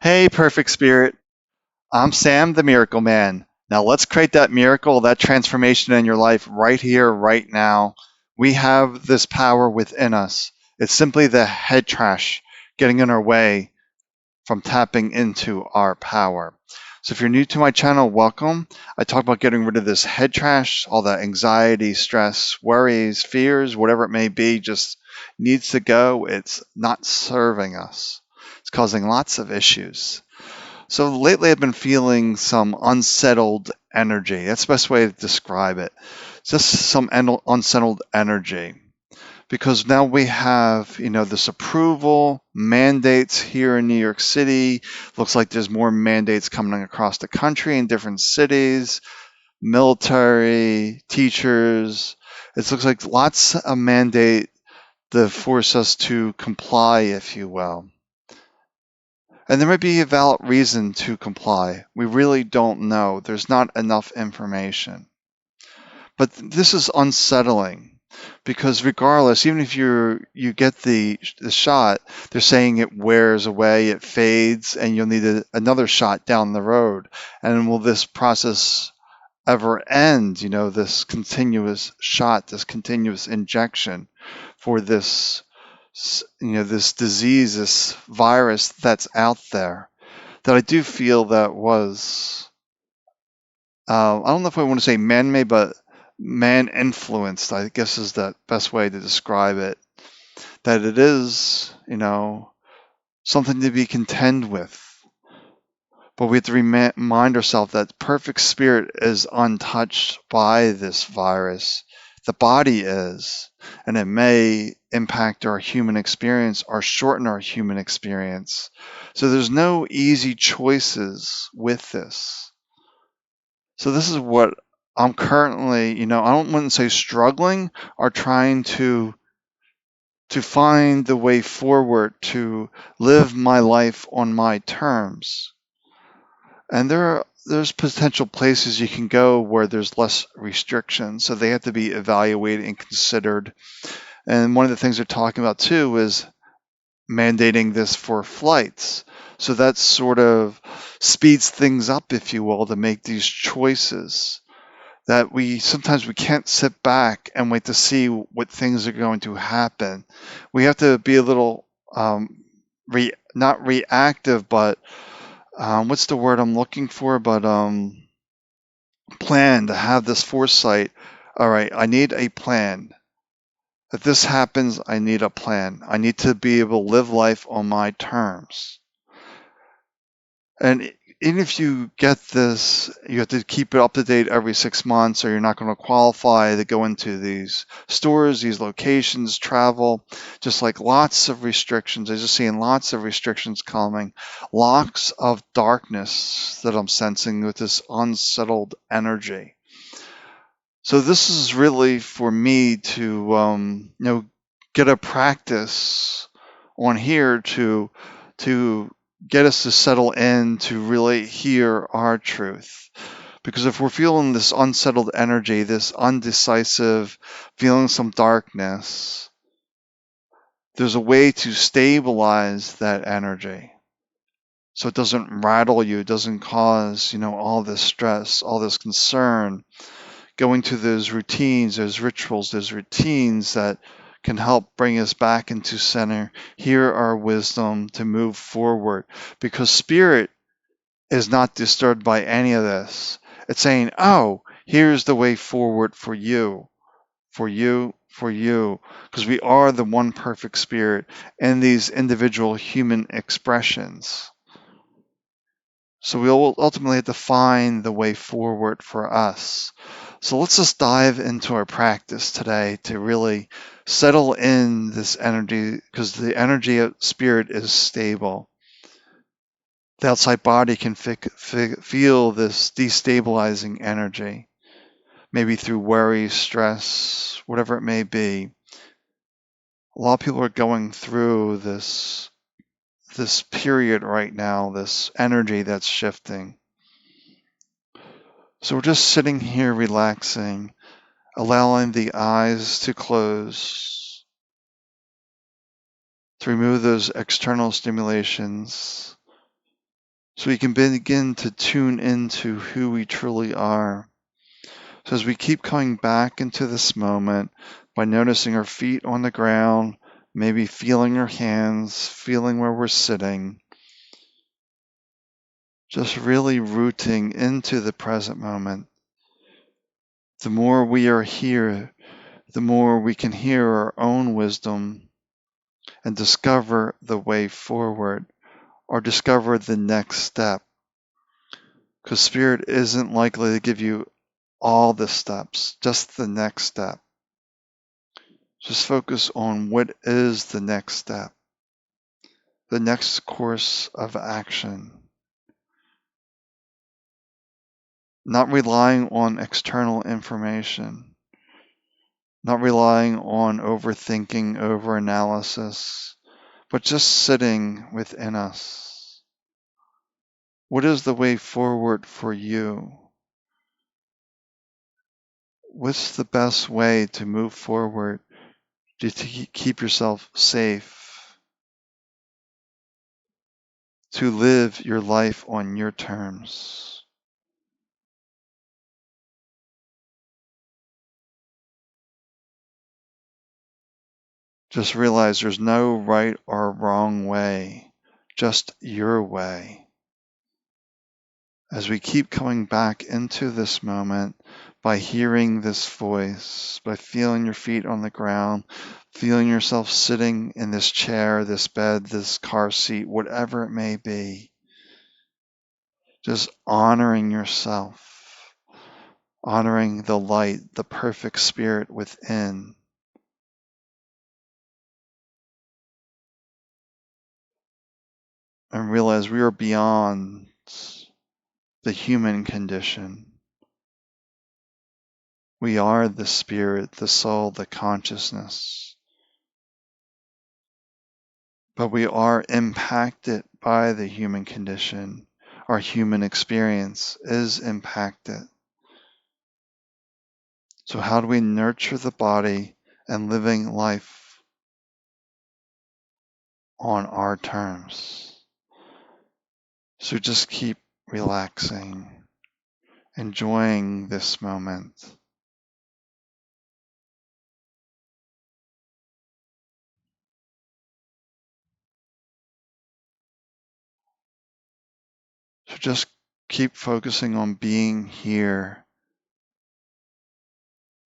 Hey, perfect spirit. I'm Sam, the miracle man. Now let's create that miracle, that transformation in your life right here, right now. We have this power within us. It's simply the head trash getting in our way from tapping into our power. So if you're new to my channel, welcome. I talk about getting rid of this head trash, all that anxiety, stress, worries, fears, whatever it may be, just needs to go. It's not serving us. It's causing lots of issues. So lately I've been feeling some unsettled energy. That's the best way to describe it. Just some unsettled energy. Because now we have, this approval, mandates here in New York City. Looks like there's more mandates coming across the country in different cities, military, teachers. It looks like lots of mandate to force us to comply, if you will. And there might be a valid reason to comply. We really don't know. There's not enough information. But this is unsettling because regardless, even if you get the shot, they're saying it wears away, it fades, and you'll need another shot down the road. And will this process ever end? This continuous shot, this continuous injection for this disease, this virus that's out there, that I do feel that was, I don't know if I want to say man-made, but man-influenced, I guess is the best way to describe it. That it is, something to be contend with. But we have to remind ourselves that perfect spirit is untouched by this virus. The body is, and it may impact our human experience or shorten our human experience. So there's no easy choices with this. So this is what I'm currently, I don't want to say struggling or trying to find the way forward to live my life on my terms. And there's potential places you can go where there's less restrictions, so they have to be evaluated and considered. And one of the things they're talking about too is mandating this for flights. So that sort of speeds things up, if you will, to make these choices. That we sometimes we can't sit back and wait to see what things are going to happen. We have to be a little not reactive, but what's the word I'm looking for? But plan, to have this foresight. All right, I need a plan. If this happens, I need a plan. I need to be able to live life on my terms. And even if you get this, you have to keep it up to date every 6 months, or you're not going to qualify to go into these stores, these locations, travel. Just like lots of restrictions. I'm just seeing lots of restrictions coming, lots of darkness that I'm sensing with this unsettled energy. So this is really for me to, get a practice on here to get us to settle in to really hear our truth. Because if we're feeling this unsettled energy, this undecisive, feeling some darkness, there's a way to stabilize that energy so it doesn't rattle you, it doesn't cause, all this stress, all this concern. Going to those routines, those rituals, those routines that can help bring us back into center, hear our wisdom to move forward. Because spirit is not disturbed by any of this. It's saying, oh, here's the way forward for you, for you, for you. Because we are the one perfect spirit in these individual human expressions. So we'll ultimately have to find the way forward for us. So let's just dive into our practice today to really settle in this energy, because the energy of spirit is stable. The outside body can feel this destabilizing energy, maybe through worry, stress, whatever it may be. A lot of people are going through this period right now, this energy that's shifting. So we're just sitting here relaxing, allowing the eyes to close, to remove those external stimulations, so we can begin to tune into who we truly are. So as we keep coming back into this moment by noticing our feet on the ground, maybe feeling our hands, feeling where we're sitting, just really rooting into the present moment. The more we are here, the more we can hear our own wisdom and discover the way forward or discover the next step. Because Spirit isn't likely to give you all the steps, just the next step. Just focus on what is the next step, the next course of action. Not relying on external information, not relying on overthinking, overanalysis, but just sitting within us. What is the way forward for you? What's the best way to move forward to keep yourself safe, to live your life on your terms? Just realize there's no right or wrong way, just your way. As we keep coming back into this moment by hearing this voice, by feeling your feet on the ground, feeling yourself sitting in this chair, this bed, this car seat, whatever it may be, just honoring yourself, honoring the light, the perfect spirit within. And realize we are beyond the human condition. We are the spirit, the soul, the consciousness. But we are impacted by the human condition. Our human experience is impacted. So how do we nurture the body and living life on our terms? So just keep relaxing, enjoying this moment. So just keep focusing on being here,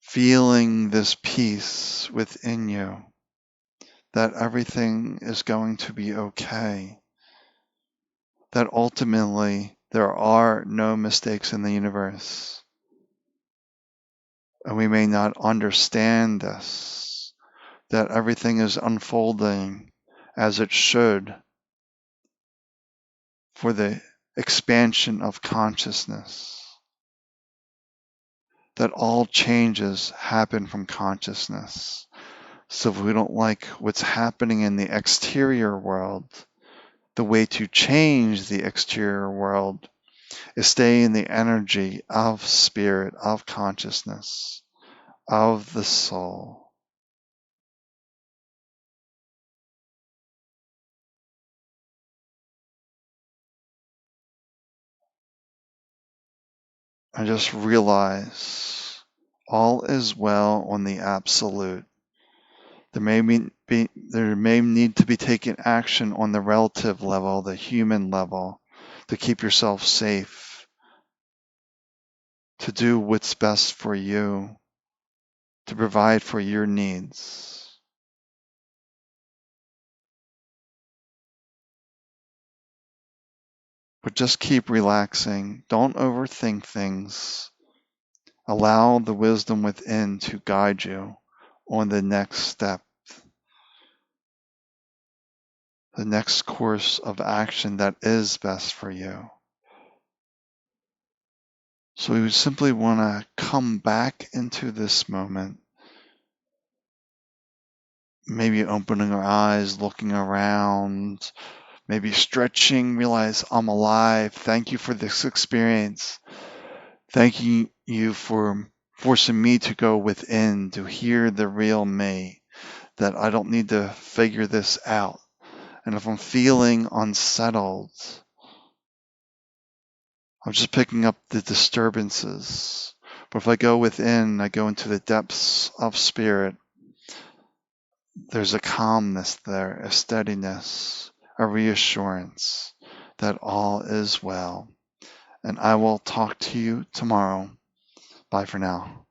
feeling this peace within you, that everything is going to be okay, that ultimately there are no mistakes in the universe. And we may not understand this, that everything is unfolding as it should for the expansion of consciousness, that all changes happen from consciousness. So if we don't like what's happening in the exterior world, the way to change the exterior world is stay in the energy of spirit, of consciousness, of the soul. And just realize all is well on the absolute. There may need to be taken action on the relative level, the human level, to keep yourself safe, to do what's best for you, to provide for your needs. But just keep relaxing. Don't overthink things. Allow the wisdom within to guide you on the next step, the next course of action that is best for you. So we would simply want to come back into this moment, maybe opening our eyes, looking around, maybe stretching, realize I'm alive. Thank you for this experience. Thanking you for forcing me to go within, to hear the real me, that I don't need to figure this out. And if I'm feeling unsettled, I'm just picking up the disturbances. But if I go within, I go into the depths of spirit, there's a calmness there, a steadiness, a reassurance that all is well. And I will talk to you tomorrow. Bye for now.